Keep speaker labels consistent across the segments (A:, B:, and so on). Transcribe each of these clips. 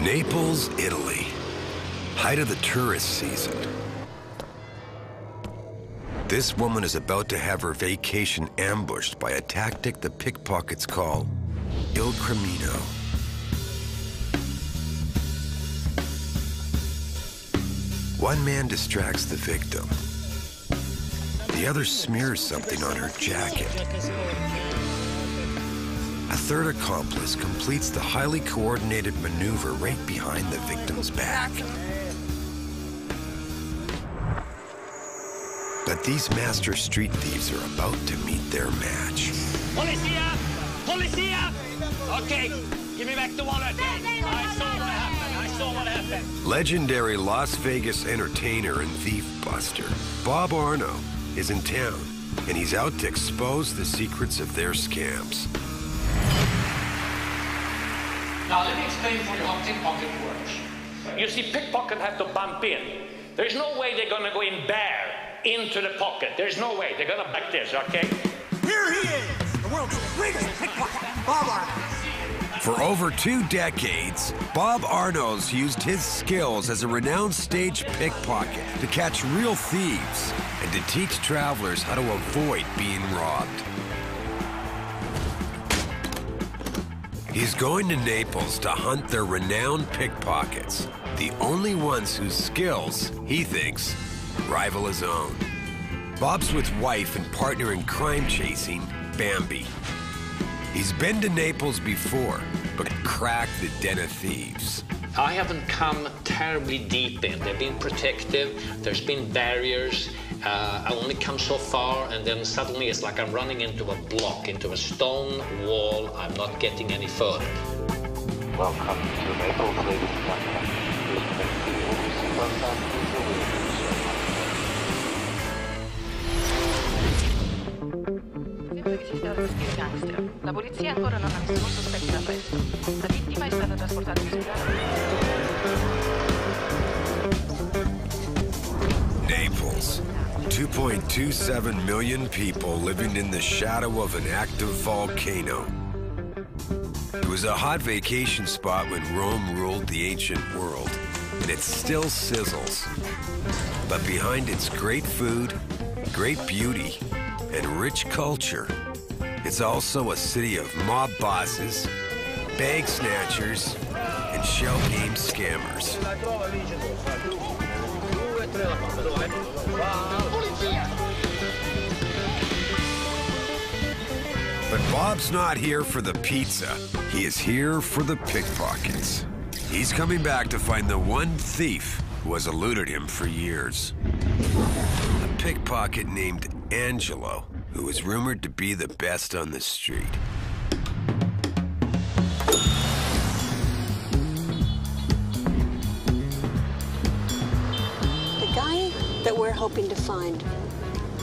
A: Naples, Italy. Height of the tourist season. This woman is about to have her vacation ambushed by a tactic the pickpockets call Il Crimino. One man distracts the victim. The other smears something on her jacket. A third accomplice completes the highly coordinated maneuver right behind the victim's back. But these master street thieves are about to meet their match.
B: Policia! Policia! Okay, give me back the wallet. I saw what happened.
A: Legendary Las Vegas entertainer and thief buster, Bob Arno, is in town, and he's out to expose the secrets of their scams.
B: Now, let me explain for you how pickpocket works. You see, pickpocket have to bump in. There's no way they're gonna go in bare into the pocket. There's no way. They're gonna back this, okay?
C: Here he is, the world's greatest pickpocket, Bob Arno.
A: For over 2 decades, Bob Arno's used his skills as a renowned stage pickpocket to catch real thieves and to teach travelers how to avoid being robbed. He's going to Naples to hunt their renowned pickpockets, the only ones whose skills, he thinks, rival his own. Bob's with wife and partner in crime chasing, Bambi. He's been to Naples before, but cracked the den of thieves.
D: I haven't come terribly deep in. They've been protective, there's been barriers. I only come so far, and then suddenly it's like I'm running into a block, into a stone wall. I'm not getting any further.
E: Welcome to Naples, ladies and gentlemen. Please make the overseas contact with the waiting
F: Sembra che ci sia uno spio gangster. La polizia ancora non ha nessun sospetto in arresto. La vittima è stata trasportata in ospedale.
A: Naples. 2.27 million people living in the shadow of an active volcano. It was a hot vacation spot when Rome ruled the ancient world, and it still sizzles. But behind its great food, great beauty, and rich culture, it's also a city of mob bosses, bag snatchers, and shell game scammers. But Bob's not here for the pizza. He is here for the pickpockets. He's coming back to find the one thief who has eluded him for years. A pickpocket named Angelo, who is rumored to be the best on the street.
G: The guy that we're hoping to find,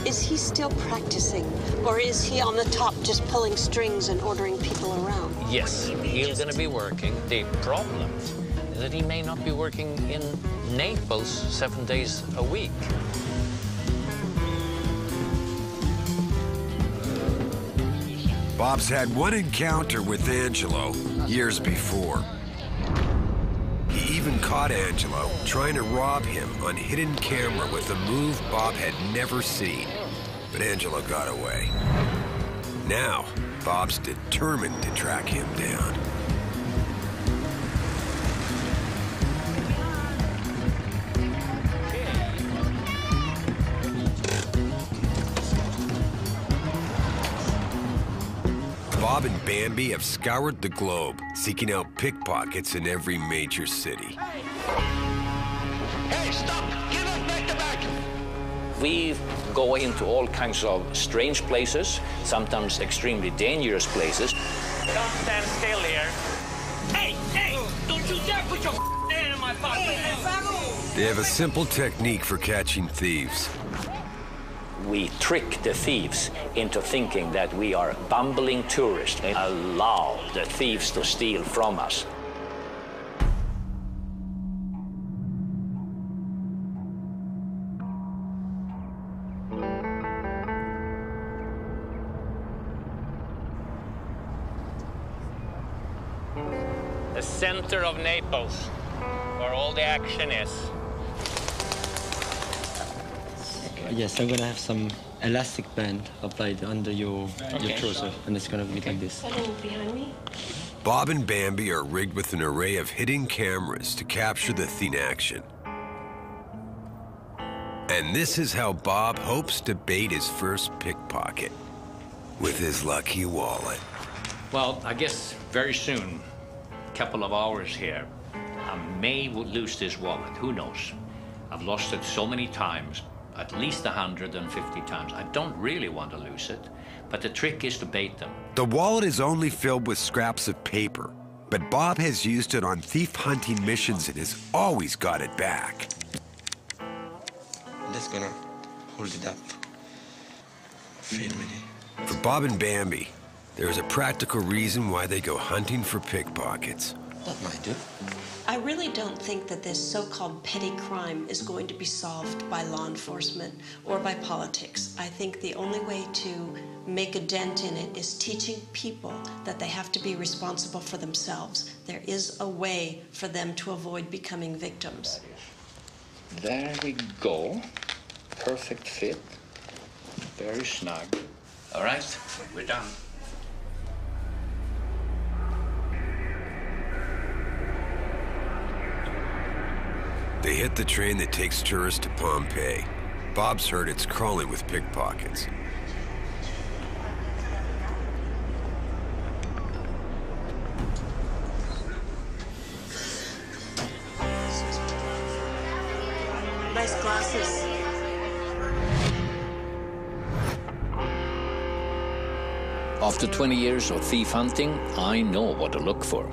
G: is he still practicing? Or is he on the top just pulling strings and ordering people around?
D: Yes, he's going to be working. The problem is that he may not be working in Naples 7 days a week.
A: Bob's had one encounter with Angelo years before. He even caught Angelo trying to rob him on hidden camera with a move Bob had never seen. But Angelo got away. Now, Bob's determined to track him down. Bob and Bambi have scoured the globe, seeking out pickpockets in every major city.
B: Hey, stop! Give us back the bag!
D: We go into all kinds of strange places, sometimes extremely dangerous places.
B: Don't stand still here. Hey, hey! Don't you dare put your hand in my pocket!
A: They have a simple technique for catching thieves.
D: We trick the thieves into thinking that we are bumbling tourists and allow the thieves to steal from us. the center of Naples, where all the action is.
H: Yes, I'm gonna have some elastic band applied under your torso, and it's gonna be like this.
G: Follow behind me.
A: Bob and Bambi are rigged with an array of hidden cameras to capture the thin action. And this is how Bob hopes to bait his first pickpocket, with his lucky wallet.
D: Well, I guess very soon, a couple of hours here, I may lose this wallet. Who knows? I've lost it so many times, at least 150 times. I don't really want to lose it, but the trick is to bait them.
A: The wallet is only filled with scraps of paper, but Bob has used it on thief hunting missions and has always got it back.
H: I'm just gonna hold it up. Wait a minute.
A: For Bob and Bambi, there is a practical reason why they go hunting for pickpockets.
H: That might do.
G: I really don't think that this so-called petty crime is going to be solved by law enforcement or by politics. I think the only way to make a dent in it is teaching people that they have to be responsible for themselves. There is a way for them to avoid becoming victims.
D: There we go. Perfect fit. Very snug. All right, we're done.
A: They hit the train that takes tourists to Pompeii. Bob's heard it's crawling with pickpockets.
G: Nice glasses.
D: After 20 years of thief hunting, I know what to look for.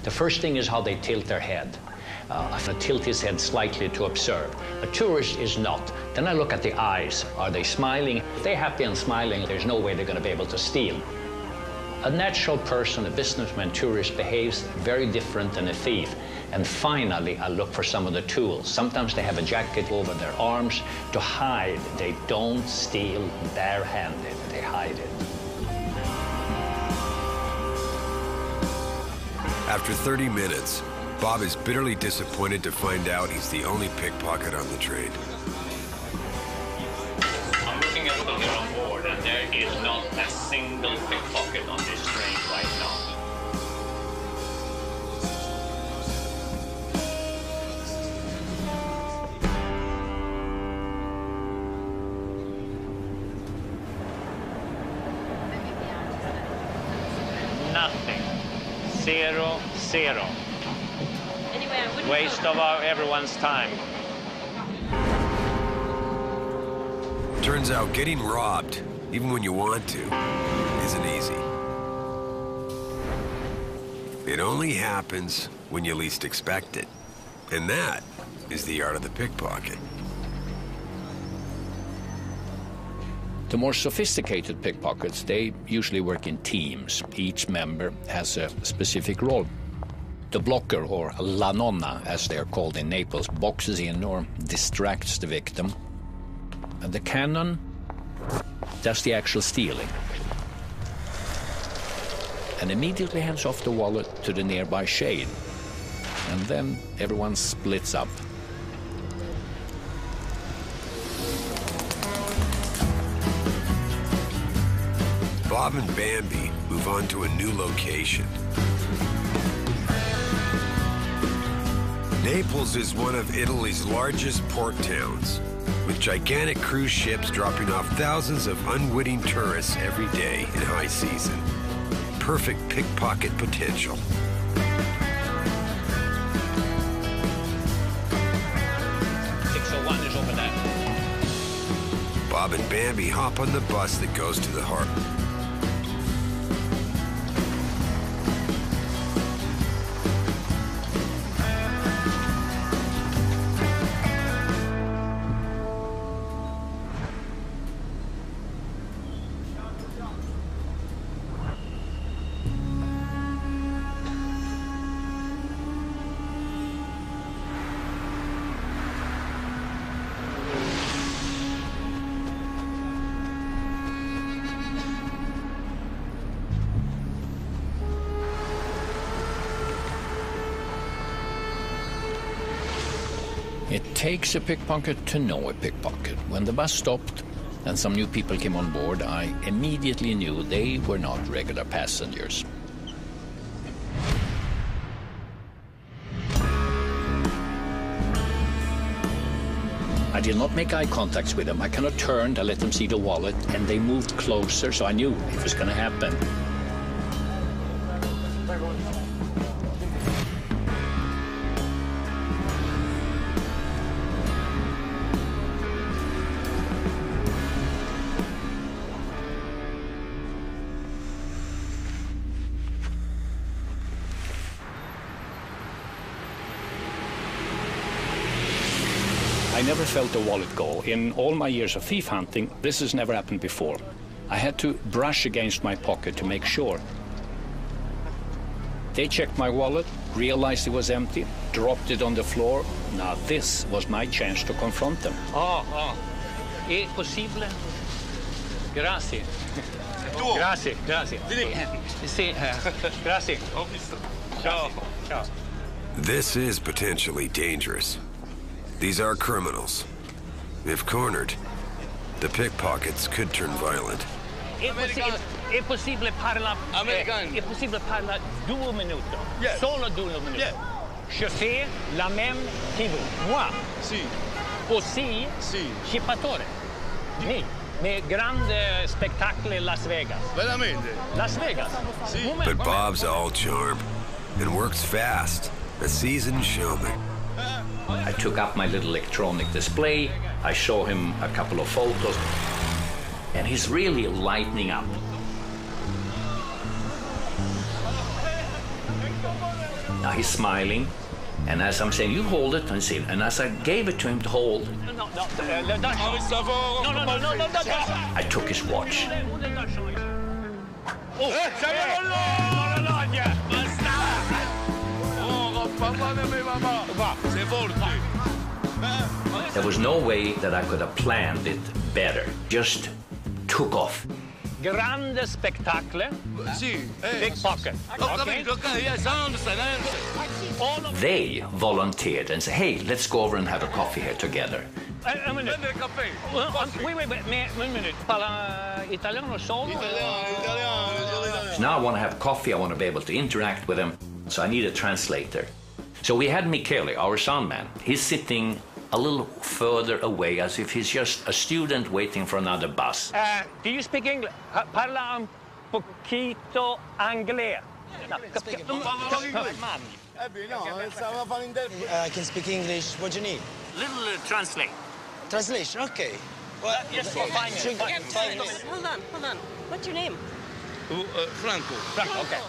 D: The first thing is how they tilt their head. If I tilt his head slightly to observe. A tourist is not. Then I look at the eyes. Are they smiling? If they're happy and smiling, there's no way they're going to be able to steal. A natural person, a businessman, tourist, behaves very different than a thief. And finally, I look for some of the tools. Sometimes they have a jacket over their arms to hide. They don't steal barehanded. They hide it.
A: After 30 minutes, Bob is bitterly disappointed to find out he's the only pickpocket on the train.
D: I'm looking at the here on board, and there is not a single pickpocket on this train right now. Nothing. 0, 0.
G: Anyway, I wouldn't
D: Waste of everyone's time.
A: Turns out getting robbed, even when you want to, isn't easy. It only happens when you least expect it. And that is the art of the pickpocket.
D: The more sophisticated pickpockets, they usually work in teams. Each member has a specific role. The blocker, or la nonna, as they are called in Naples, boxes in or distracts the victim. And the cannon does the actual stealing. And immediately hands off the wallet to the nearby shade. And then everyone splits up.
A: Bob and Bambi move on to a new location. Naples is one of Italy's largest port towns, with gigantic cruise ships dropping off thousands of unwitting tourists every day in high season. Perfect pickpocket potential.
D: 601 is over there.
A: Bob and Bambi hop on the bus that goes to the harbor.
B: takes a pickpocket to know a pickpocket. When the bus stopped and some new people came on board, I immediately knew they were not regular passengers. I did not make eye contact with them. I kind of turned, I let them see the wallet, and they moved closer, so I knew it was going to happen. I never felt the wallet go. In all my years of thief hunting, this has never happened before. I had to brush against my pocket to make sure. They checked my wallet, realized it was empty, dropped it on the floor. Now this was my chance to confront them.
D: È possibile? Grazie. Grazie, grazie. Sì, grazie. Ciao. Ciao.
A: This is potentially dangerous. These are criminals. If cornered, the pickpockets could turn violent.
D: È possibile parlare? È possibile parlare 2 minuti?
I: Yes.
D: Solo 2 minuti?
I: Yeah.
D: Je fais la même que vous. Moi.
I: Sì.
D: Aussi.
I: Sì.
D: Scippatore. Sì. Med grande spettacolo Las Vegas.
I: Veramente?
D: Las Vegas.
I: Sì.
A: But Bob's all charm and works fast. A seasoned showman.
B: I took up my little electronic display, I show him a couple of photos, and he's really lightening up. Now he's smiling, and as I'm saying, you hold it, and as I gave it to him to hold, I took his watch. There was no way that I could have planned it better. Just took off.
D: Grande spettacolo.
I: Sì.
D: Pickpocket.
I: Okay, yes, I understand.
B: They volunteered and said, hey, let's go over and have a coffee here together.
D: Un minute.
I: Prende il caffè.
D: Mais un minute. Parla italiano solo?
I: Italiano.
B: So now I want to have coffee, I want to be able to interact with them, so I need a translator. So we had Michele, our sound man. He's sitting a little further away, as if he's just a student waiting for another bus.
D: Do you speak English? Parla un poquito inglese.
J: I can speak English. What do you need?
D: Little translate.
J: Translation, okay. Well,
D: Yes, for 5 minutes.
J: 5 minutes.
G: Hold on. What's your name?
I: Franco.
D: Okay.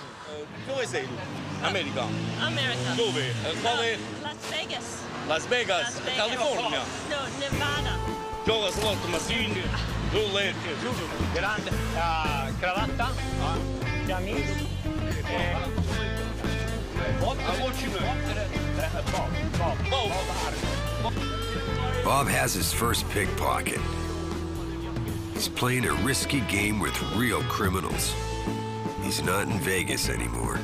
I: Dove sei tu? America.
G: America.
I: Dove? Quale?
G: Las Vegas.
I: Las Vegas, California.
G: No, Nevada.
I: Gioca sport, massini, roulette.
D: Grande cravatta. Chemise.
A: Bob has his first pickpocket. He's playing a risky game with real criminals. He's not in Vegas anymore.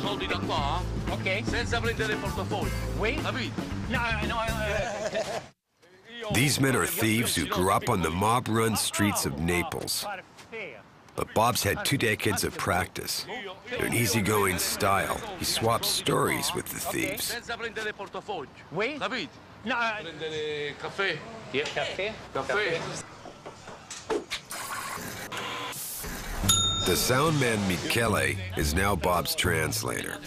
I: Soldi da qua,
D: Okay.
I: senza prendere il portafoglio.
D: Wait.
I: Capito?
D: No.
A: These men are thieves who grew up on the mob-run streets of Naples. But Bob's had 2 decades of practice. In an easygoing style, he swaps stories with the thieves.
I: Senza prendere il portafoglio.
D: Wait.
I: Capito?
D: No.
I: Prendere caffè.
D: Caffè.
I: Caffè.
A: The sound man Michele is now Bob's translator.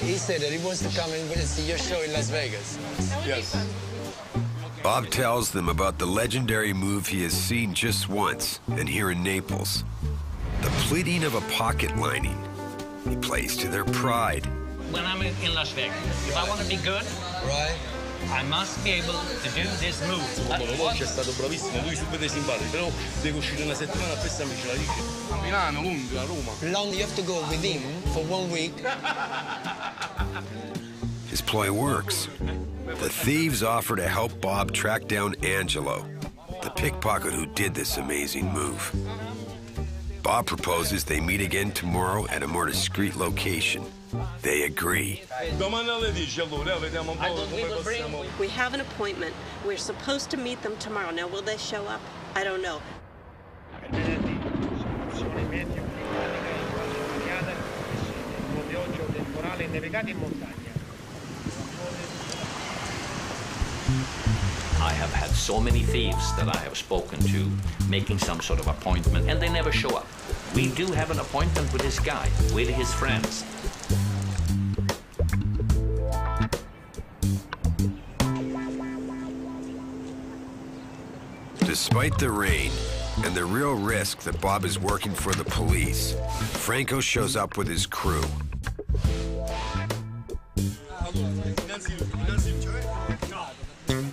J: He said that he wants to come and see your show in Las Vegas.
I: Yes.
A: Bob tells them about the legendary move he has seen just once, and here in Naples. The pleating of a pocket lining. He plays to their pride.
D: When I'm in Las Vegas, if I want to be good,
J: Right?
D: I must be able to do this move.
I: Oggi è stato bravissimo, lui subito simpatico, però deve uscire una settimana appresso amici la dice. A Milano, Londra, Roma.
J: Long, you have to go with him for 1 week.
A: His ploy works. The thieves offer to help Bob track down Angelo, the pickpocket who did this amazing move. Bob proposes they meet again tomorrow at a more discreet location. They agree.
G: We have an appointment. We're supposed to meet them tomorrow. Now, will they show up? I don't know.
B: I have had so many thieves that I have spoken to, making some sort of appointment, and they never show up. We do have an appointment with this guy, with his friends.
A: Despite the rain and the real risk that Bob is working for the police, Franco shows up with his crew.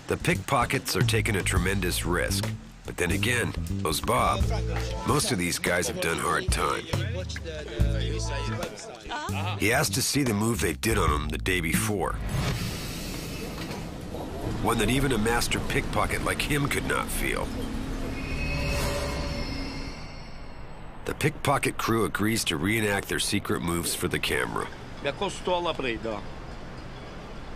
A: The pickpockets are taking a tremendous risk. But then again, those Bob, most of these guys have done hard time. He asked to see the move they did on him the day before. One that even a master pickpocket like him could not feel. The pickpocket crew agrees to reenact their secret moves for the camera.
I: Mi accosto alla preda.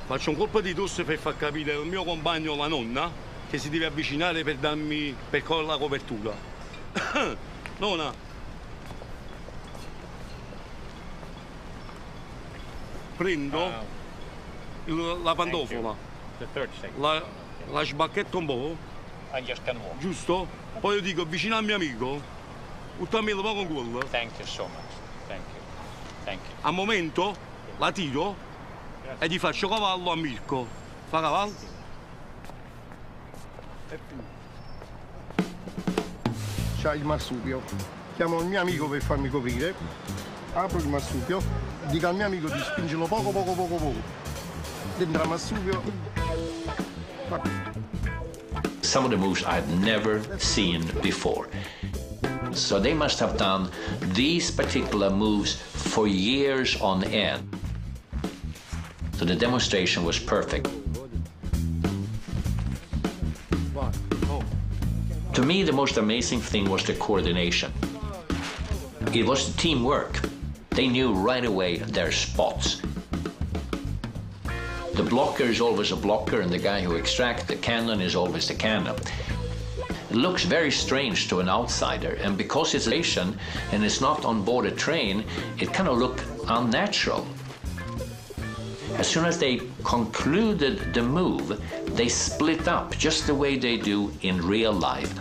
I: Faccio un colpo di tosse per far capire al mio compagno, la nonna, che si deve avvicinare per cogliere la copertura. Nonna. Prendo la pantofola. La sbacchetto un po'. Giusto? Poi io dico avvicina al mio amico. Buttamelo un po' con quello.
D: Thank you so much. Thank you. Thank you.
I: A momento la tiro e gli faccio cavallo a Mirko. Fa cavallo.
K: C'ha il marsupio. Chiamo il mio amico per farmi coprire. Apro il marsupio. Dico al mio amico di spingerlo poco. Dentro il marsupio.
B: Some of the moves I've never seen before. So they must have done these particular moves for years on end. So the demonstration was perfect. To me, the most amazing thing was the coordination. It was teamwork. They knew right away their spots. The blocker is always a blocker, and the guy who extracts the cannon is always the cannon. It looks very strange to an outsider, and because it's Asian and it's not on board a train, it kind of looked unnatural. As soon as they concluded the move, they split up just the way they do in real life.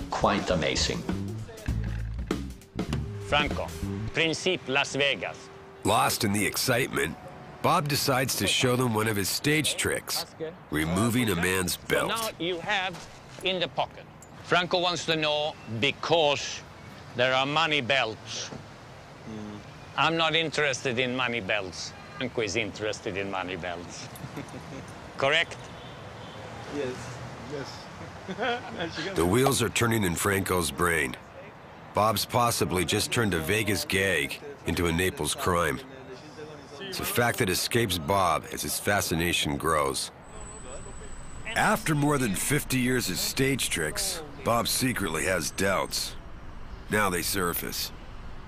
B: Quite amazing.
L: Franco, Principe Las Vegas.
A: Lost in the excitement, Bob decides to show them one of his stage tricks, removing a man's belt.
L: Now you have in the pocket.
D: Franco wants to know because there are money belts.
L: I'm not interested in money belts. Franco is interested in money belts. Correct?
K: Yes.
A: The wheels are turning in Franco's brain. Bob's possibly just turned a Vegas gag into a Naples crime. It's a fact that escapes Bob as his fascination grows. After more than 50 years of stage tricks, Bob secretly has doubts. Now they surface.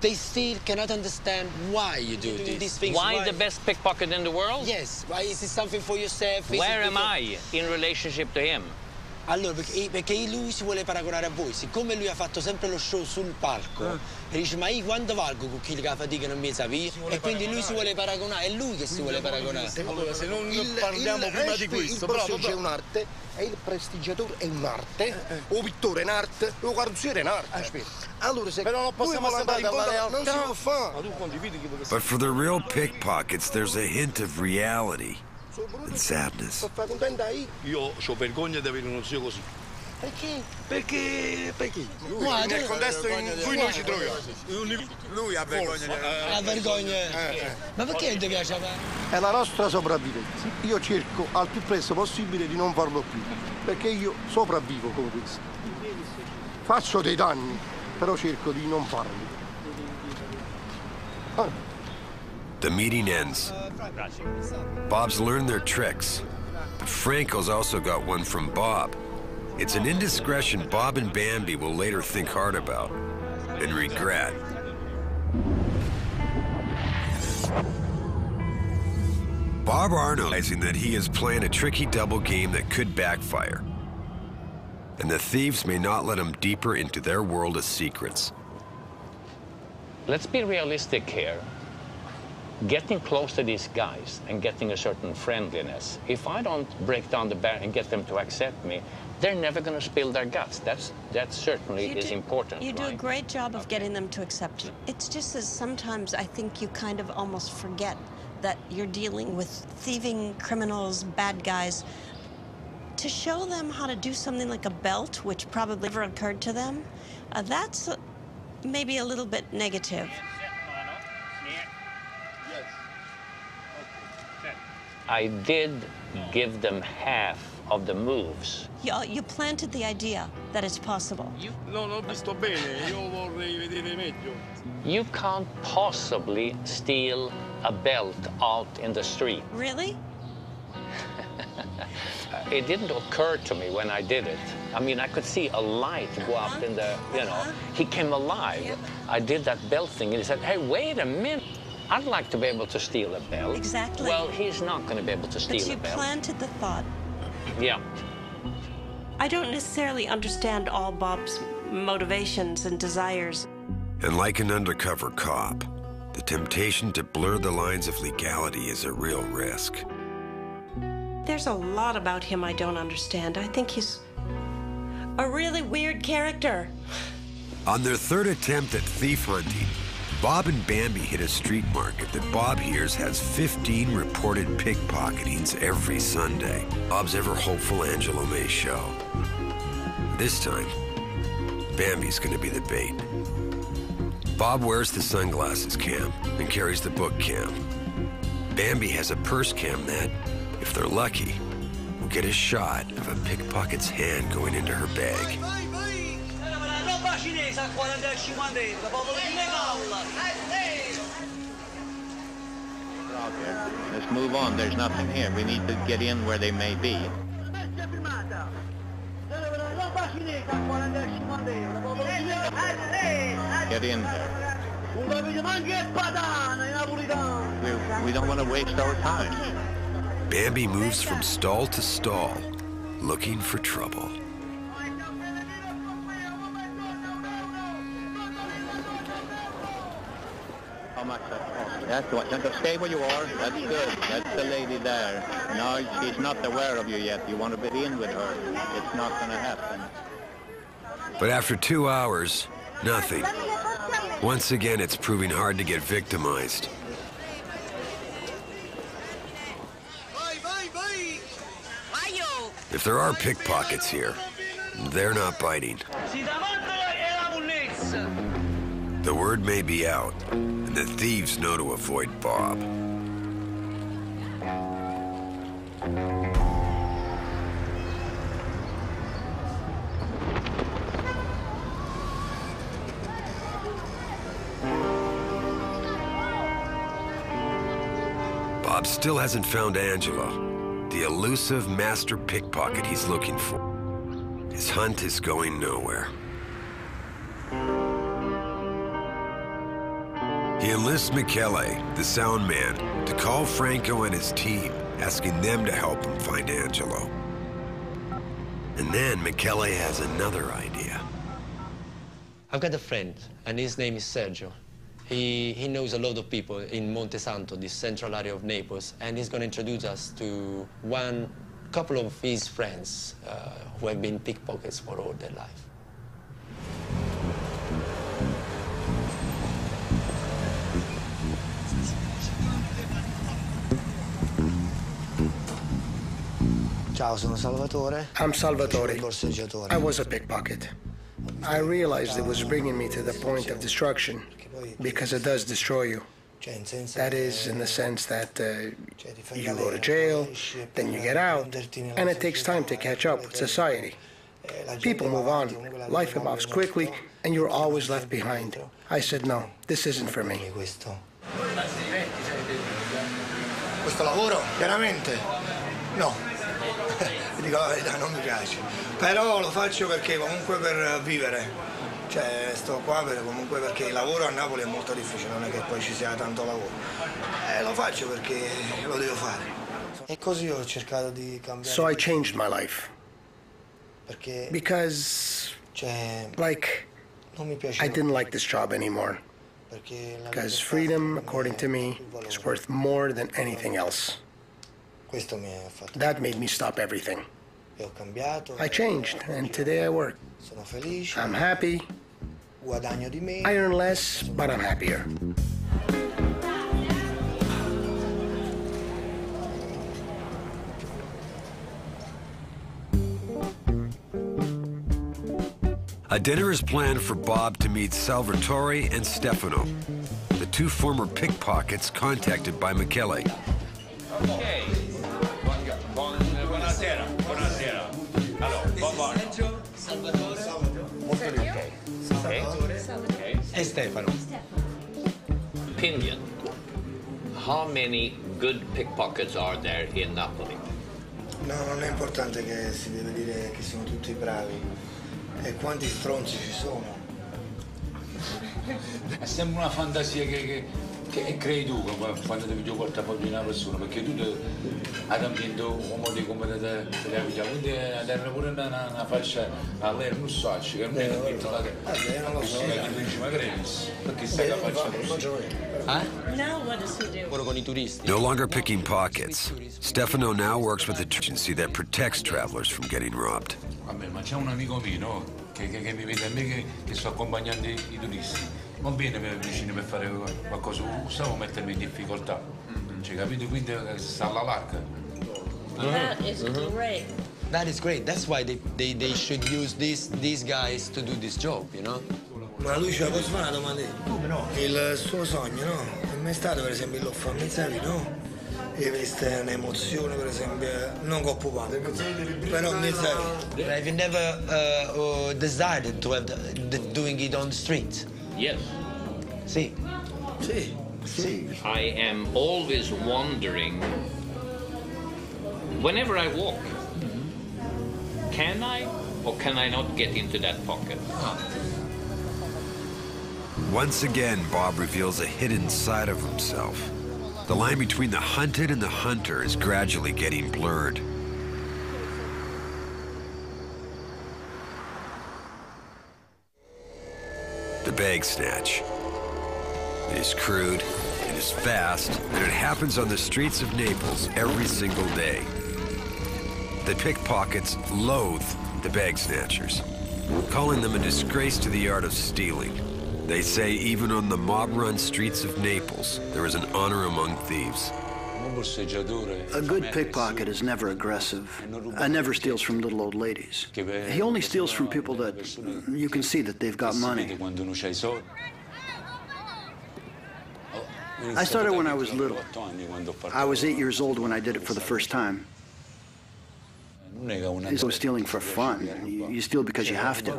J: They still cannot understand why you do these things.
D: Why the best pickpocket in the world?
J: Yes. Why is it something for yourself?
D: Where am I in relationship to him?
J: Allora, perché lui si vuole paragonare a voi. Siccome lui ha fatto sempre lo show sul palco, e dice, ma io quanto valgo con chi la fatica non mi sapeva? E quindi lui si vuole paragonare, è lui che si vuole paragonare.
I: Allora, se non parliamo prima di questo,
K: bravo, c'è un'arte, e il prestigiatore è un'arte, o pittore è un'arte, o carrozziere è un'arte. Aspetta. Allora, se
I: però non possiamo andare in fondo,
K: non si può fare.
I: Ma tu condividi che
A: But for the real pickpockets, there's a hint of reality and sadness.
I: Io ho vergogna di avere uno zio così.
K: Perché?
I: Perché? Nel contesto in cui noi ci troviamo. Lui ha vergogna di
J: Ha vergogna. Ma perché non ti piace?
K: È la nostra sopravvivenza. Io cerco al più presto possibile di non farlo più, perché io sopravvivo come questo. Faccio dei danni, però cerco di non farli.
A: The meeting ends. Bob's learned their tricks, but Franco's also got one from Bob. It's an indiscretion Bob and Bambi will later think hard about. and regret. Bob Arno realizing that he is playing a tricky double game that could backfire. And the thieves may not let him deeper into their world of secrets.
D: Let's be realistic here. Getting close to these guys and getting a certain friendliness, if I don't break down the barrier and get them to accept me, they're never going to spill their guts. That certainly is important.
G: You do a great job of getting them to accept you. It's just that sometimes I think you kind of almost forget that you're dealing with thieving criminals, bad guys. To show them how to do something like a belt, which probably never occurred to them, that's maybe a little bit negative.
D: I did give them half of the moves.
G: You planted the idea that it's possible.
I: Non ho visto bene, io vorrei vedere meglio.
D: You can't possibly steal a belt out in the street.
G: Really?
D: It didn't occur to me when I did it. I mean, I could see a light go up in the, you know, he came alive. Yep. I did that belt thing and he said, hey, wait a minute. I'd like to be able to steal a belt.
G: Exactly.
D: Well, he's not going to be able to steal a belt.
G: But you planted the thought.
D: Yeah.
G: I don't necessarily understand all Bob's motivations and desires.
A: And like an undercover cop, the temptation to blur the lines of legality is a real risk.
G: There's a lot about him I don't understand. I think he's a really weird character.
A: On their third attempt at thief hunting, Bob and Bambi hit a street market that Bob hears has 15 reported pickpocketings every Sunday. Bob's ever-hopeful Angelo may show. This time, Bambi's gonna be the bait. Bob wears the sunglasses cam and carries the book cam. Bambi has a purse cam that, if they're lucky, will get a shot of a pickpocket's hand going into her bag.
E: Let's move on. There's nothing here. We need to get in where they may be. Get in there. We don't want to waste our time.
A: Bambi moves from stall to stall, looking for trouble.
E: How much that costs? That's what. Stay where you are. That's good. That's the lady there. No, she's not aware of you yet. You want to be in with her. It's not going to happen.
A: But after 2 hours, nothing. Once again, it's proving hard to get victimized. If there are pickpockets here, they're not biting. The word may be out, and the thieves know to avoid Bob. Bob still hasn't found Angelo, the elusive master pickpocket he's looking for. His hunt is going nowhere. He enlists Michele, the sound man, to call Franco and his team, asking them to help him find Angelo. And then Michele has another idea.
H: I've got a friend, and his name is Sergio. He knows a lot of people in Monte Santo, this central area of Naples, and he's going to introduce us to couple of his friends who have been pickpockets for all their life.
J: Ciao, sono Salvatore.
M: I'm Salvatore. I was a pickpocket. I realized it was bringing me to the point of destruction because it does destroy you. That is, in the sense that you go to jail, then you get out, and it takes time to catch up with society. People move on, life evolves quickly, and you're always left behind. I said, no, this isn't for me.
K: Questo lavoro, veramente? No. Vi dico la verità, non mi piace. Però lo faccio perché comunque per vivere
J: Cioè, sto qua comunque perché il lavoro a Napoli è molto difficile, non è che poi ci sia tanto lavoro. Lo faccio perché lo devo fare. E così ho cercato di cambiare.
M: So I changed my life.
J: Perché,
M: because, like,
J: non mi piace.
M: I didn't like this job anymore. Because freedom, according to me, is worth more than anything else.
J: Questo mi ha fatto.
M: That made me stop everything.
J: E ho cambiato.
M: I changed, and today I work.
J: Sono felice.
M: I'm happy.
J: Guadagno di meno.
M: I earn less, but I'm happier.
A: A dinner is planned for Bob to meet Salvatore and Stefano, the two former pickpockets contacted by Michele.
I: Okay. Buonasera. Buonasera. Allora,
J: Salvatore. E Stefano.
D: Opinion. How many good pickpockets are there in Napoli?
J: No, non è importante che si deve dire che sono tutti bravi. E quanti stronzi ci sono?
I: È sempre una fantasia che crei tu quando devi giocare il portafoglio di una persona, perché tu hai ambiente un modo come te la vita, quindi hai pure una faccia a lei non so, che non è detto la
J: non lo so.
I: Ma Grevis, perché sai la faccia così?
G: Now what does he do?
H: Con I turisti.
A: No longer picking pockets, Stefano now works with an agency that protects travelers from getting robbed.
I: Vabbè, ma c'è un amico mio, no? Che mi vede a me che sto accompagnando i turisti. Non viene vicino per fare qualcosa, stavo a mettermi in difficoltà. Cioè, capito? Quindi sta alla larga.
G: That is great.
H: That is great. That's why they should use these guys to do this job, you know?
J: Ma lui ce la posso fare una domanda? Come no? Il suo sogno, no? È mai stato, per esempio, lo fa mezzavi, no? E questa è un'emozione, per esempio, non coppato, però mezzavi.
H: Have you never decided to have doing it on the street?
D: Yes.
H: Sì.
J: Sì.
H: Sì.
D: I am always wondering, whenever I walk, can I or can I not get into that pocket?
A: Once again, Bob reveals a hidden side of himself. The line between the hunted and the hunter is gradually getting blurred. The bag snatch. It is crude, it is fast, and it happens on the streets of Naples every single day. The pickpockets loathe the bag snatchers, calling them a disgrace to the art of stealing. They say even on the mob-run streets of Naples, there is an honor among thieves.
N: A good pickpocket is never aggressive and never steals from little old ladies. He only steals from people that you can see that they've got money. I started when I was little. I was 8 years old when I did it for the first time. It's no stealing for fun. You steal because you have to.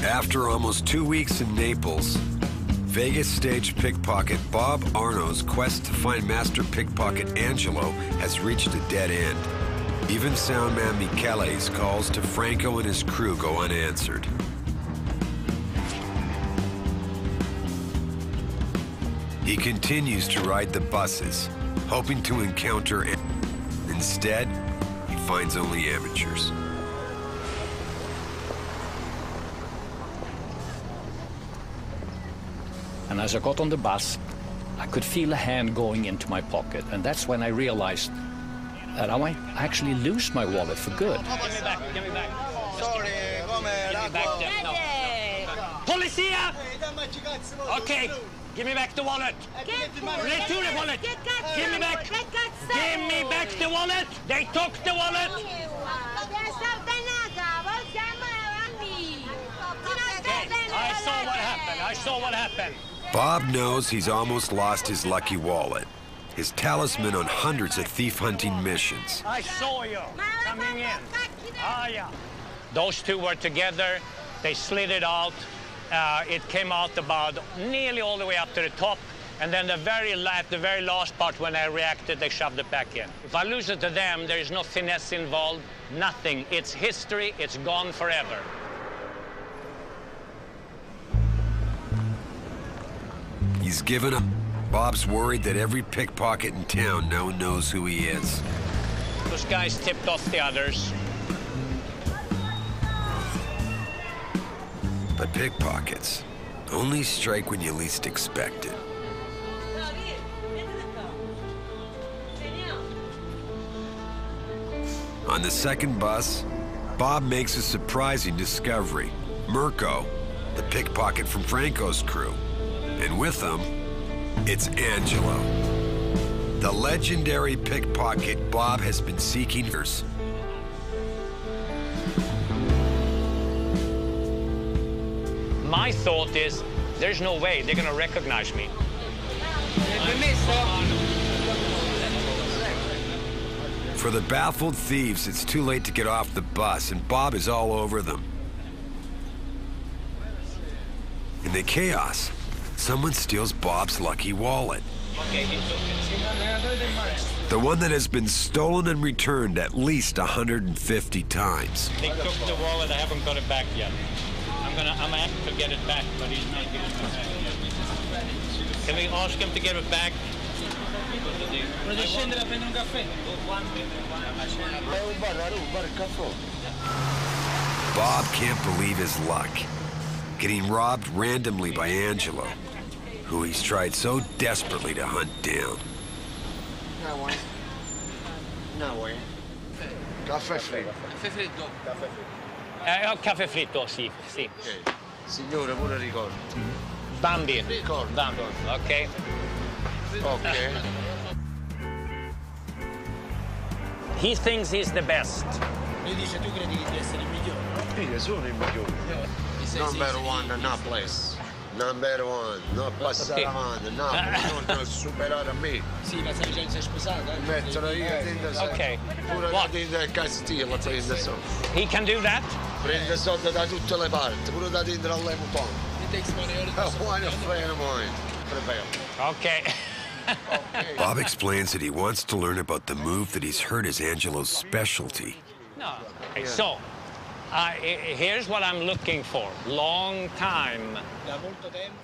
A: After almost 2 weeks in Naples, Vegas-staged pickpocket Bob Arno's quest to find master pickpocket Angelo has reached a dead end. Even soundman Michele's calls to Franco and his crew go unanswered. He continues to ride the buses, hoping to encounter. Instead, he finds only amateurs.
B: And as I got on the bus, I could feel a hand going into my pocket, and that's when I realized that I might actually lose my wallet for good.
L: Give me back, give me back. Sorry, give me back. No. Polizia! Okay, give me back the wallet. Return the wallet. Give me back. Give me back the wallet. They took the wallet. Okay, I saw what happened. I saw what happened.
A: Bob knows he's almost lost his lucky wallet, his talisman on hundreds of thief-hunting missions.
L: I saw you coming in. Ah, yeah. Those two were together. They slid it out. It came out about nearly all the way up to the top, And then at the very last part, when I reacted, they shoved it back in. If I lose it to them, there is no finesse involved, nothing. It's history, it's gone forever.
A: He's given up. Bob's worried that every pickpocket in town now knows who he is.
L: Those guys tipped off the others.
A: But pickpockets only strike when you least expect it. On the second bus, Bob makes a surprising discovery. Mirko, the pickpocket from Franco's crew. And with them, it's Angelo, the legendary pickpocket Bob has been seeking for.
L: My thought is, there's no way they're gonna recognize me.
A: For the baffled thieves, it's too late to get off the bus, and Bob is all over them. In the chaos, someone steals Bob's lucky wallet. The one that has been stolen and returned at least 150 times.
L: They took the wallet, I haven't got it back yet. I'm gonna have to get it back, but he's not giving it back yet. Can we ask him to give it back?
A: Bob can't believe his luck. Getting robbed randomly by Angelo, who he's tried so desperately to hunt down.
I: Caffè freddo.
L: Caffè freddo. Caffè fritto, sì, sì.
I: Okay. Signore, pure ricordo.
L: Bambi.
I: Ricordo.
L: Bambi, ok.
I: Ok.
L: He thinks he's the best.
J: Lui dice, tu credi di essere il migliore?
I: Io sono il migliore. Number one, no place. Number one, non passare avanti, no, non superare a me.
J: Sì, ma sai già sei sposato,
I: Mettono io dentro soldi.
L: Ok.
I: Pure la dentro del Castillo prende soldi.
L: He can do that?
I: Prende soldi da tutte le parti, pure da dentro all'Emuton.
J: He takes money all the time.
I: Why not play in mine? Prepare.
L: Okay.
A: Bob explains that he wants to learn about the move that he's heard is Angelo's specialty.
L: No. Okay, so, here's what I'm looking for. Long time.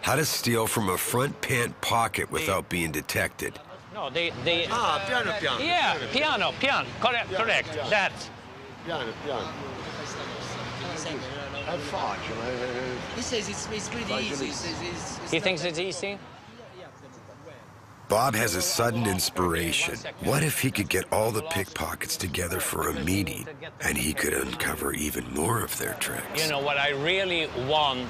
A: How to steal from a front pant pocket without being detected.
L: No,
I: piano piano.
L: Yeah, piano. Correct.
I: Piano.
L: That.
I: Piano. È facile.
J: He says it's pretty easy.
L: He thinks it's easy?
A: Bob has a sudden inspiration. What if he could get all the pickpockets together for a meeting, and he could uncover even more of their tricks?
L: You know, what I really want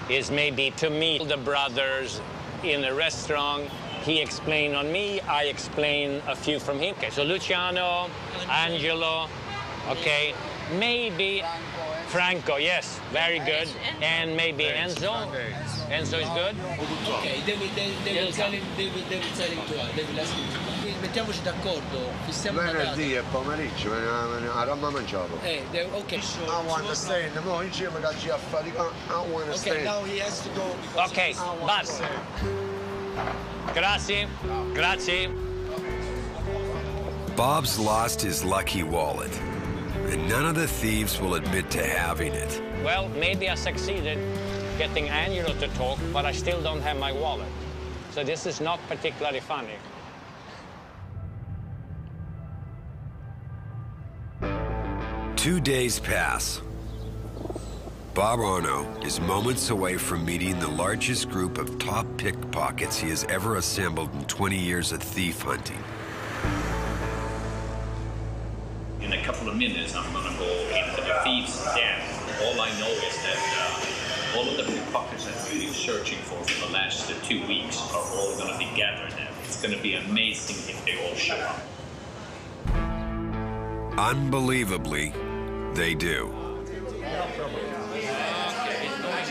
L: is maybe to meet the brothers in a restaurant. He explained on me, I explain a few from him. Okay, so Luciano, Angelo, okay, maybe Franco, yes, very good. And maybe Enzo. Enzo is good.
J: Ok, devi usare il tuo. Mettiamoci d'accordo, fissiamo una data.
I: Venerdì e pomeriggio, a Roma mangiavo.
J: Ok.
I: I want to stay in the morning, I want to stay.
J: Okay, now he has to go.
L: Okay, but. Grazie.
A: Bob's lost his lucky wallet, and none of the thieves will admit to having it.
L: Well, maybe I succeeded getting Angelo to talk, but I still don't have my wallet. So this is not particularly funny.
A: Two days pass. Bob Arno is moments away from meeting the largest group of top pickpockets he has ever assembled in 20 years of thief hunting.
O: In a couple of minutes, I'm going to go into the thief's den. All I know is that all of the pickpockets I've been searching for the last 2 weeks are all going to be gathered there. It's going to be amazing if they all show up.
A: Unbelievably, they do.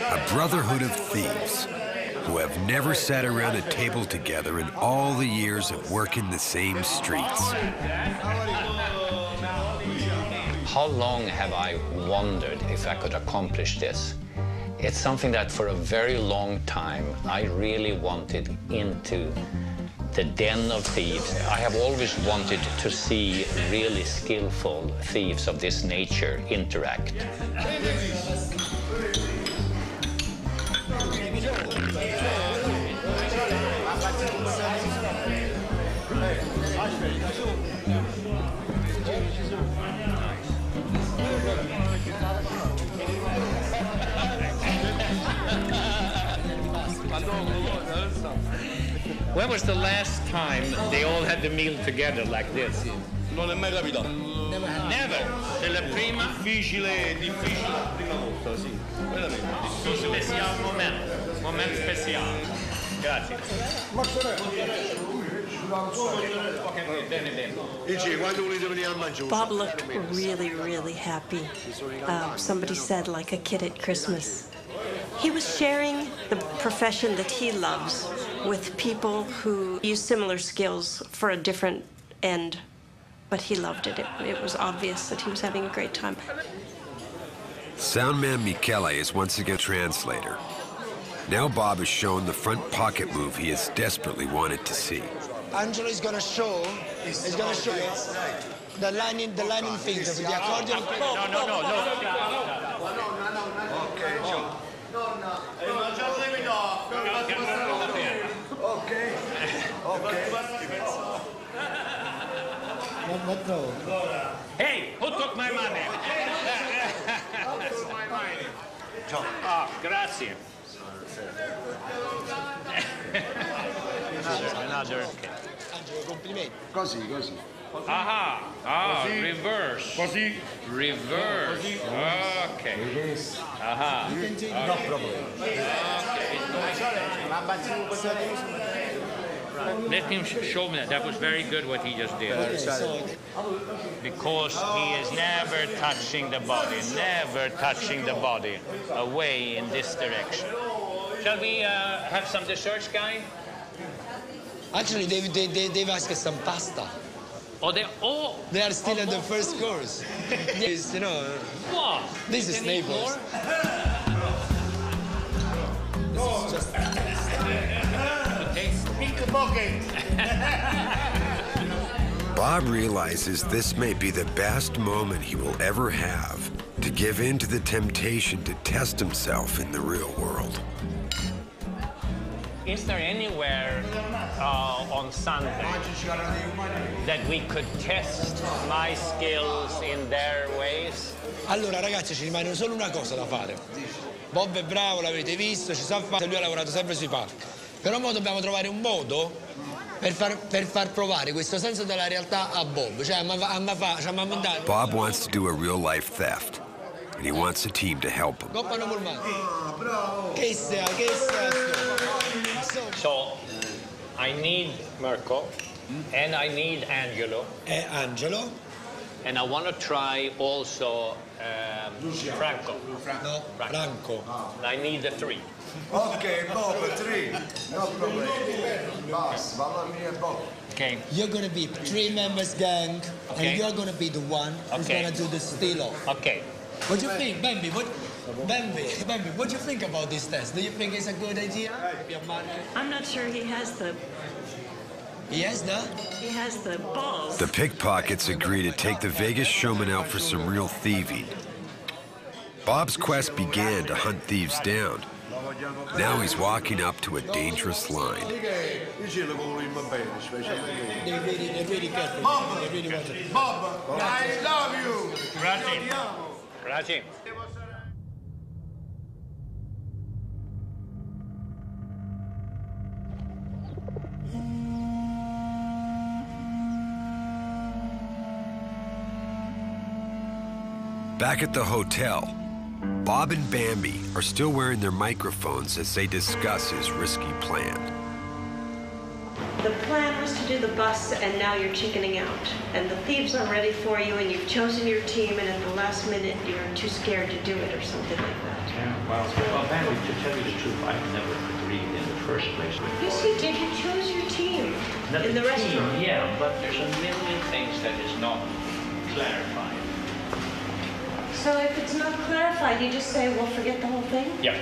A: A brotherhood of thieves who have never sat around a table together in all the years of working the same streets.
B: How long have I wondered if I could accomplish this?
D: It's something that for a very long time I really wanted into the den of thieves. I have always wanted to see really skillful thieves of this nature interact. When was the last time they all had the meal together like this?
I: Non è mai capitato.
D: Never. È la prima.
I: Difficile la prima volta, sì. Veramente.
D: Speciale momento speciale. Grazie.
G: Bob looked really, really happy. Somebody said, like a kid at Christmas. He was sharing the profession that he loves with people who use similar skills for a different end, but he loved it. It was obvious that he was having a great time.
A: Soundman Michele is once again translator. Now Bob has shown the front pocket move he has desperately wanted to see.
J: Angelo is going to show the lining thing with the accordion.
D: Hey, who took my money? Ah, grazie. Another.
J: Angelo, complimenti.
N: Così.
D: Così. Reverse.
I: Così.
D: Reverse.
I: Così.
D: Okay. No problem. Let him show me that. That was very good what he just did. Because he is never touching the body away in this direction. Shall we have some desserts, guy?
J: Actually, they've asked some pasta. They are still at the first course. Yes, you know.
D: What?
J: This is Naples.
C: Pickpocket.
A: Bob realizes this may be the best moment he will ever have to give in to the temptation to test himself in the real world.
D: Is there anywhere on Sunday that we could test my skills in their ways?
J: Allora ragazzi, ci rimane solo una cosa da fare. Bob è bravo, l'avete visto, ci sa fare, lui ha lavorato sempre sui palchi. Però mo dobbiamo trovare un modo per far provare questo senso della realtà a Bob. Cioè,
A: Bob wants to do a real-life theft, and he wants a team to help him.
D: So, I need Mirko, and I need Angelo.
J: Angelo.
D: And I want to try also Franco.
J: No, Franco.
D: I need the three.
N: Okay, Bob, 3. No problem. Boss, Bob.
D: Okay.
J: You're going to be 3 members gang, and you're going to be the one who's going to do the steal-off.
D: Okay.
J: What do you think, Bambi? Bambi, what do you think about this test? Do you think it's a good idea?
G: I'm not sure he has the balls.
A: The pickpockets agree to take the Vegas showman out for some real thieving. Bob's quest began to hunt thieves down. Now he's walking up to a dangerous line.
J: They're really careful.
C: Bob, I love you.
D: Grazie.
A: Back at the hotel, Bob and Bambi are still wearing their microphones as they discuss his risky plan.
G: The plan was to do the bus, and now you're chickening out. And the thieves are ready for you, and you've chosen your team, and at the last minute, you're too scared to do it or something like that.
B: Yeah, well, Bambi, to tell you the truth, I never agreed in the first place.
G: Yes, you did. You chose your team in the restaurant.
B: Yeah, but there's a million things that is not clarified.
G: So if it's not clarified, you just say, well, forget the whole thing?
D: Yeah.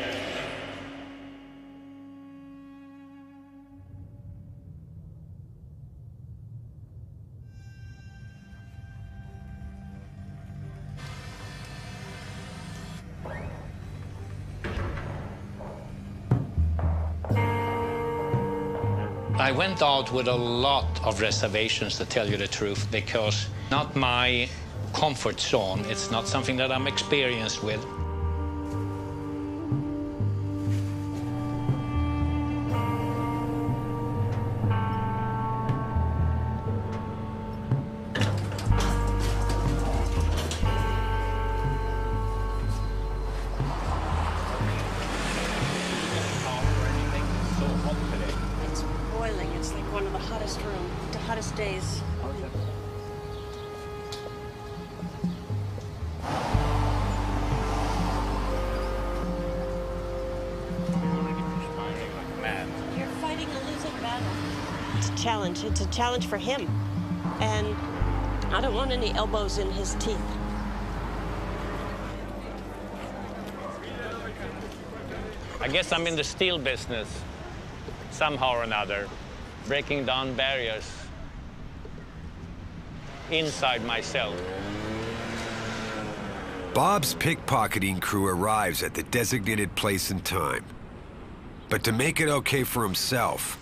D: I went out with a lot of reservations, to tell you the truth, because not my comfort zone. It's not something that I'm experienced with.
G: It's boiling. It's like one of the hottest days. You're fighting a losing battle. It's a challenge. It's a challenge for him. And I don't want any elbows in his teeth.
D: I guess I'm in the steel business, somehow or another, breaking down barriers inside myself.
A: Bob's pickpocketing crew arrives at the designated place and time. But to make it okay for himself,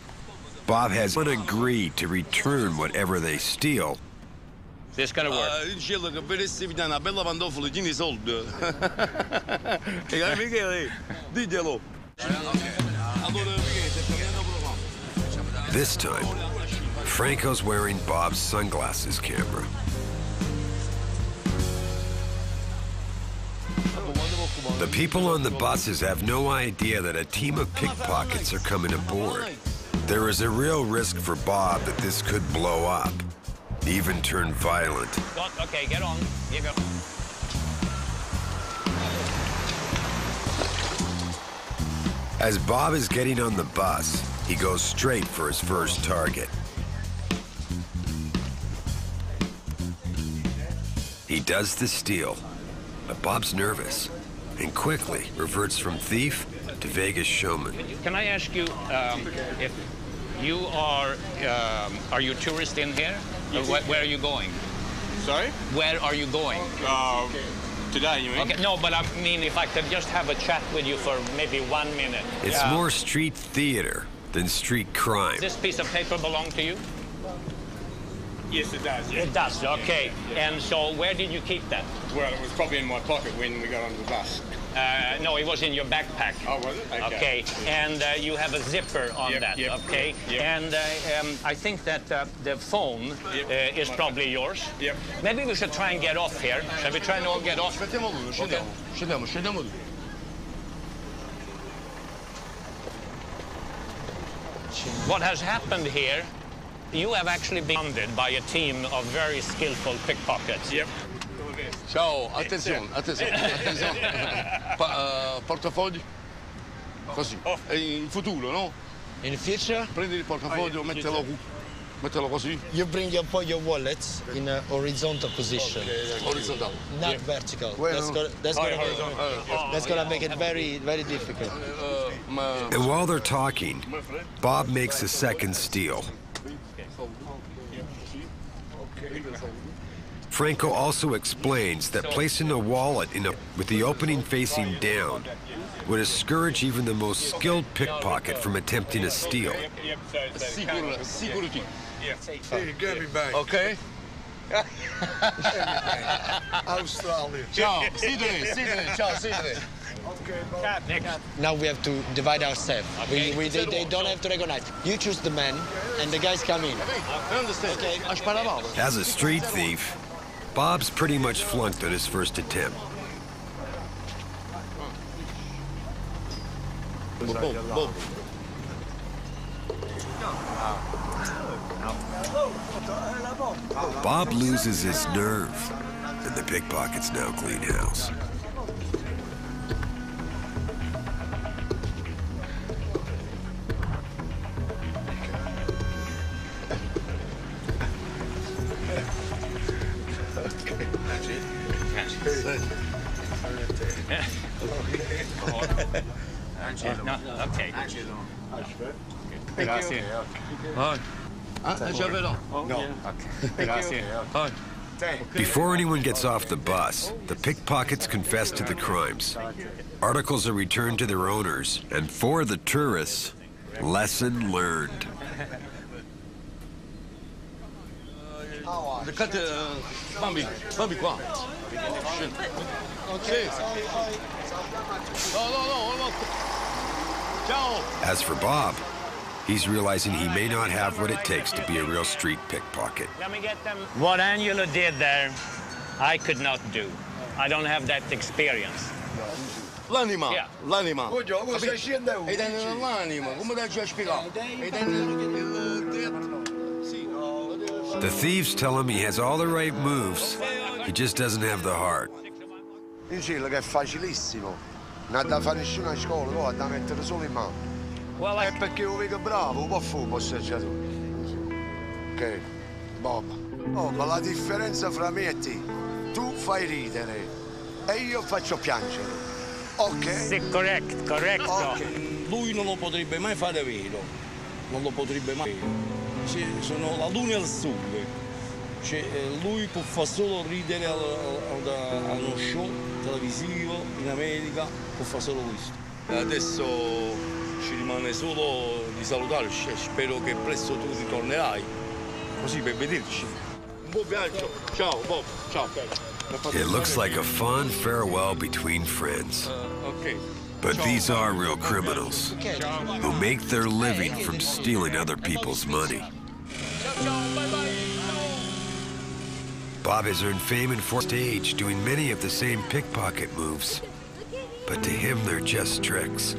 A: Bob has agreed to return whatever they steal.
D: This gonna work.
I: Dicevo che vedessi una bella pantofola, tieni i soldi. E Michele, diglielo.
A: This time, Franco's wearing Bob's sunglasses camera. The people on the buses have no idea that a team of pickpockets are coming aboard. There is a real risk for Bob that this could blow up, even turn violent.
D: Okay, get on. You go.
A: As Bob is getting on the bus, he goes straight for his first target. He does the steal, but Bob's nervous and quickly reverts from thief to Vegas showman.
D: Can I ask you if you are you a tourist in here?
P: Yes.
D: Where are you going?
P: Sorry?
D: Where are you going?
P: Today, you mean?
D: Okay, no, but I mean, if I could just have a chat with you for maybe 1 minute.
A: It's more street theater than street crime.
D: Does this piece of paper belong to you?
P: Yes, it does. Yeah.
D: It does, okay. And so where did you keep that?
P: Well, it was probably in my pocket when we got on the bus.
D: No, it was in your backpack.
P: Oh, was it?
D: Okay. And you have a zipper on that, okay?
P: Yep.
D: And I think that the phone is probably yours.
P: Yep.
D: Maybe we should try and get off here. Shall we try and all get off?
I: Scendiamo.
D: What has happened here, you have actually been funded by a team of very skillful pickpockets.
P: Yep.
I: Ciao, attenzione. Portafogli. Così. In futuro, no?
J: In the future?
I: Prendi il portafoglio, mettilo così.
J: You bring your wallet in a horizontal position.
I: Horizontal.
J: Not vertical. That's gonna make it very, very difficult.
A: And while they're talking, Bob makes a second steal. Franco also explains that placing a wallet with the opening facing down would discourage even the most skilled pickpocket from attempting a steal.
I: Security.
K: Hey, get me back.
I: Okay?
K: Australia.
I: Ciao, ciao,
K: Okay,
J: now we have to divide ourselves.
D: Okay.
J: They don't have to recognize. You choose the man, and the guys come in.
I: I understand.
J: Okay.
A: As a street thief, Bob's pretty much flunked on his first attempt.
I: Bob.
A: Bob loses his nerve, and the pickpockets now clean house.
L: No, okay.
I: Grazie.
A: Before anyone gets off the bus, the pickpockets confess to the crimes. Articles are returned to their owners, and for the tourists, lesson learned.
I: Bambi qua.
A: As for Bob, he's realizing he may not have what it takes to be a real street pickpocket.
L: What Angelo did there, I could not do. I don't have that experience.
I: L'anima,
L: Yeah.
I: l'anima.
K: Oh, Gio, cosa scende?
I: E l'anima, come te ci spiegare?
A: The thieves tell him he has all the right moves, he just doesn't have the heart.
K: Dicevo che è facilissimo. Non ha da fare nessuna scuola, poi ha da mettere solo in mano. È perché lo vedo bravo, un po' fu passeggiatore. Ok, Bob. Oh, ma la differenza fra me e te, tu fai ridere e io faccio piangere. Ok?
L: Sì, corretto.
K: Ok.
I: Lui non lo potrebbe mai fare vero. Non lo potrebbe mai. Sono la luna e il sole. Lui può fare solo ridere a uno show televisivo in America, può fare solo questo. Adesso ci rimane solo di salutarci e spero che presto tu ritornerai, così per vederci. Un buon viaggio. Ciao, Bob. Ciao.
A: It looks like a fond farewell between friends. But these are real criminals who make their living from stealing other people's money. Bob has earned fame and fortune on stage doing many of the same pickpocket moves, but to him they're just tricks.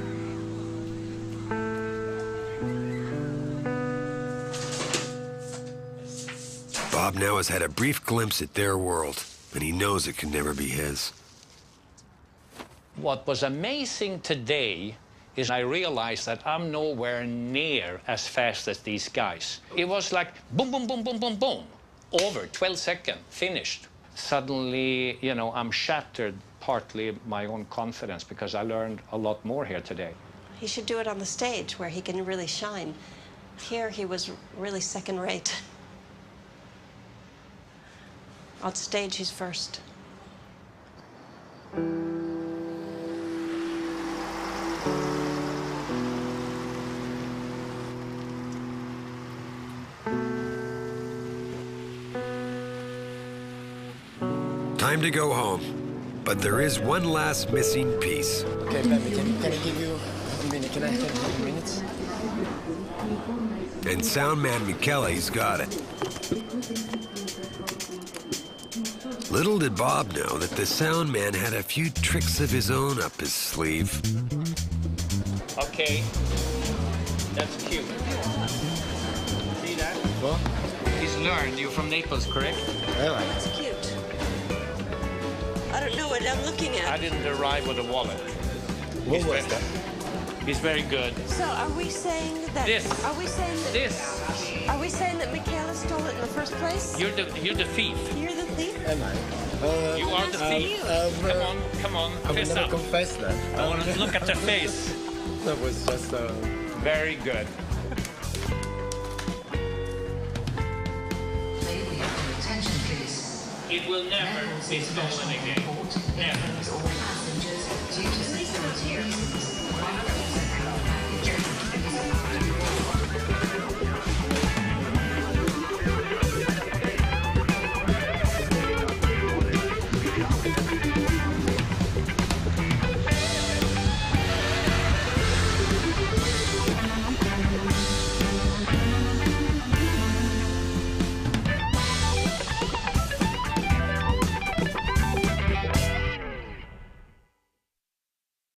A: Bob now has had a brief glimpse at their world, and he knows it can never be his.
B: What was amazing today is I realized that I'm nowhere near as fast as these guys. It was like boom, boom, boom, boom, boom, boom. Over, 12 seconds, finished. Suddenly, you know, I'm shattered, partly my own confidence, because I learned a lot more here today.
G: He should do it on the stage where he can really shine. Here he was really second rate. On stage he's first.
A: Time to go home, but there is one last missing piece.
H: Okay, baby, can I give you a minute? Can I have a few minutes?
A: And soundman Michele's got it. Little did Bob know that the soundman had a few tricks of his own up his sleeve.
B: Okay, that's cute. See that?
H: What?
B: He's learned. You're from Naples, correct?
H: Yeah.
G: It's cute. I don't know what I'm looking at.
B: I didn't arrive with a wallet.
H: What was that?
B: He's very good.
G: So are we saying that?
B: This.
G: Are we saying that?
B: This.
G: Are we saying that Michele stole it in the first place?
B: You're the thief.
G: You're the thief.
H: Am I?
B: You are the thief. Come on,
H: I will
B: fist
H: never
B: up.
H: confess that.
B: I want to look at your face.
H: That was just
B: Very good.
Q: Attention, please.
B: It will never be stolen again. Never.
Q: All passengers due to security reasons.